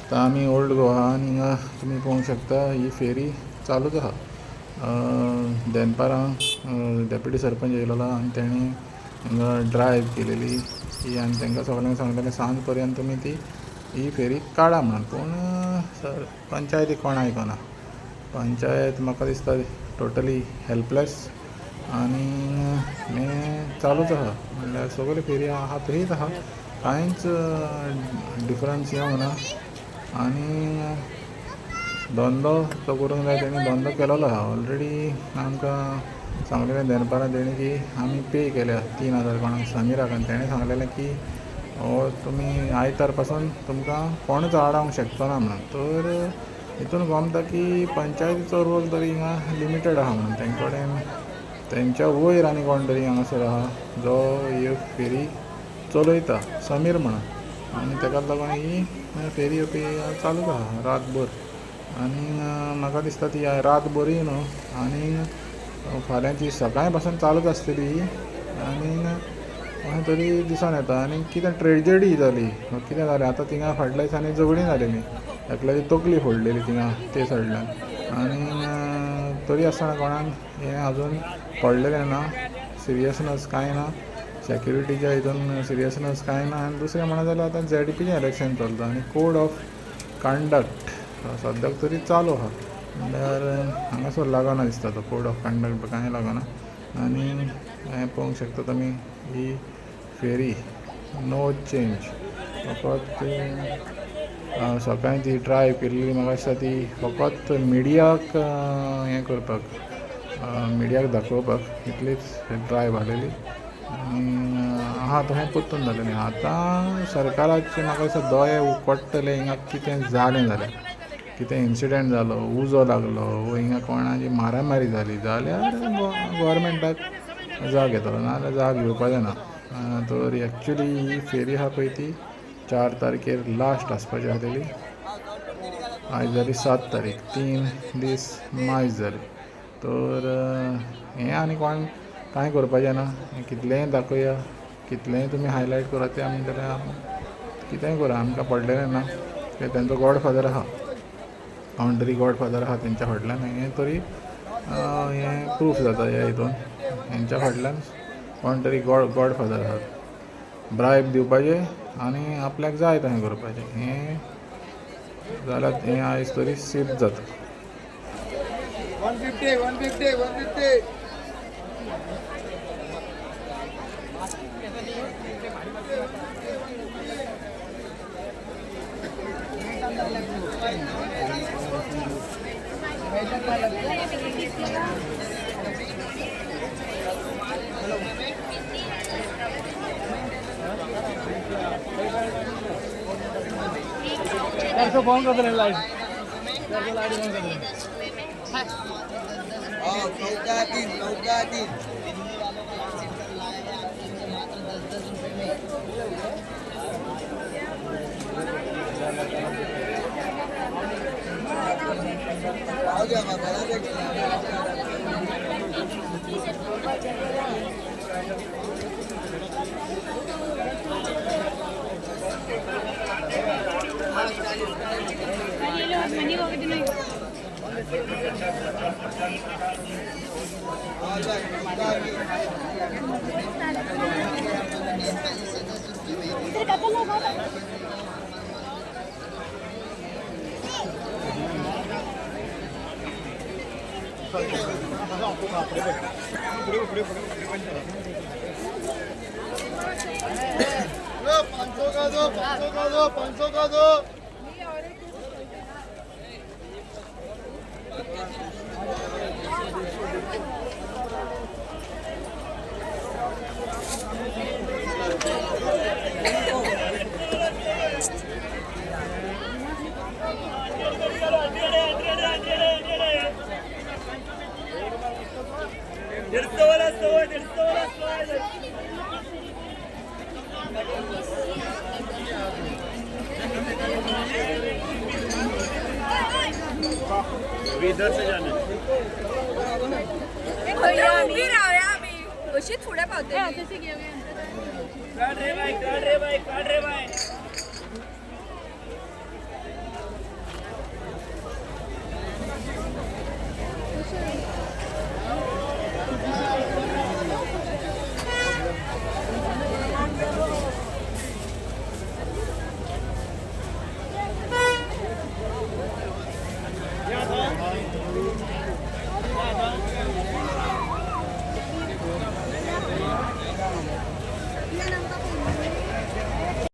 आता आम्ही ओल्ड गोवा आणि हिंगा तुम्ही पळोवंक शकता ही फेरी चालूच आहा. देनपारां डेप्युटी सरपंच येयलेलो आनी तेणी हिंगा ड्रायव केलेली की आनी तांकां सगळ्यांक सांगलेलें सांज पर्यंत तुमी ती ही फेरी काडा म्हणून. पूण पंचायतीक कोण आयकना. पंचायत म्हाका दिसता टोटली हेल्पलेस आनी हें चालूच आहा. म्हणल्यार सगळे फेरी आहा तशीच आहा, कांयच डिफरन्स येवंक ना. आनी धंदो तो करूंक जाय तेणी धंदो केलेलो आहा. ऑलरेडी आमकां सांगलेलें देनपारां तेणी की आमी पे केल्या 3,000 कोणाक समिराक आनी तेणें सांगलेलें की हो तुमी आयतार पासून तुमकां कोणूच आडावंक शकचो ना म्हणून. तर हितून गमता की पंचायतीचो रोल तरी हिंगा लिमिटेड आहा म्हणून. तेंचे कडेन तेंच्या वयर आनी कोण तरी हांगासर आहा जो ह्यो फेरी चलयता, समीर म्हणून. आनी तेकाच लागून ही फेरी येवपी चालूच आहा रातभर. आनी म्हाका दिसता ती रातभरय न्हू आनी फाल्यांची सकाळी पासून चालूच आसतली ही. आनी अशें तरी दिसून येता. आनी कितें ट्रेजेडी जाली, कितें जालें आतां थिंगा फाटल्या दिसांनी झगडीं जालेलीं, एकल्याची तकली फोडलेली थिंगा ते सायडल्यान. आनी तरी आसतना कोणाक हें आजून पडलेलें ना, सिरियसनस कांय ना, सेक्युरिटीच्या हितून सिरियसनस कांय ना. आनी दुसरें म्हणत जाल्यार आतां ZDPचें इलेक्शन चलता आनी कोड ऑफ कंडक्ट सद्याक तरी चालू आहा. म्हणल्यार हांगासर लागना दिसता तो कोड ऑफ कंडक्ट कांय लागना. आनी हें पळोवंक शकता तुमी ही फेरी नो चेंज. फकत सकाळीं ती ड्रायव केल्ली म्हाका दिसता ती फकत मिडियाक हें करपाक, मिडियाक दाखोवपाक इतलीच ड्रायव आसलेली. आहा तशें परतून जालेलें. आतां सरकाराचे म्हाका दिसता दोळे उकडटले हिंगा कितें जालें जाल्यार. कितें इन्सिडंट जालो, उजो लागलो वो हिंगा कोणाची मारामारी जाली जाल्यार गव्हर्मेंटाक जाग येतलो, नाजाल्यार जाग घेवपा जायना. तर एक्चुली ही फेरी आहा पळय ती 4 तारखेर लास्ट आसपाची आसलेली. आयज जाली 7 तारीख, 3 दीस मायज जाले. तर हें आनी कोण कांय करपाचें ना. कितलेंय दाखोवया, कितलेंय तुमी हायलायट करात तें आमी जाल्यार कितेंय करा आमकां पडलेलें ना. तेंचो गॉडफादर आहा, कावंटरी गॉडफादर आहा तेंच्या फाटल्यान. हें तरी हें प्रूफ जाता ह्या हितून हेंच्या फाटल्यान कोण तरी गॉडफादर आहा. ब्रायब दिवपाचें आनी आपल्याक जाय तशें करपाचें, हें जाल्यार हें आयज तरी सिद्ध जाता. 150. फोन कर दे लाइट $500 का दो। इधर से जाना अशीच पुढे पावते. काढ रे बाई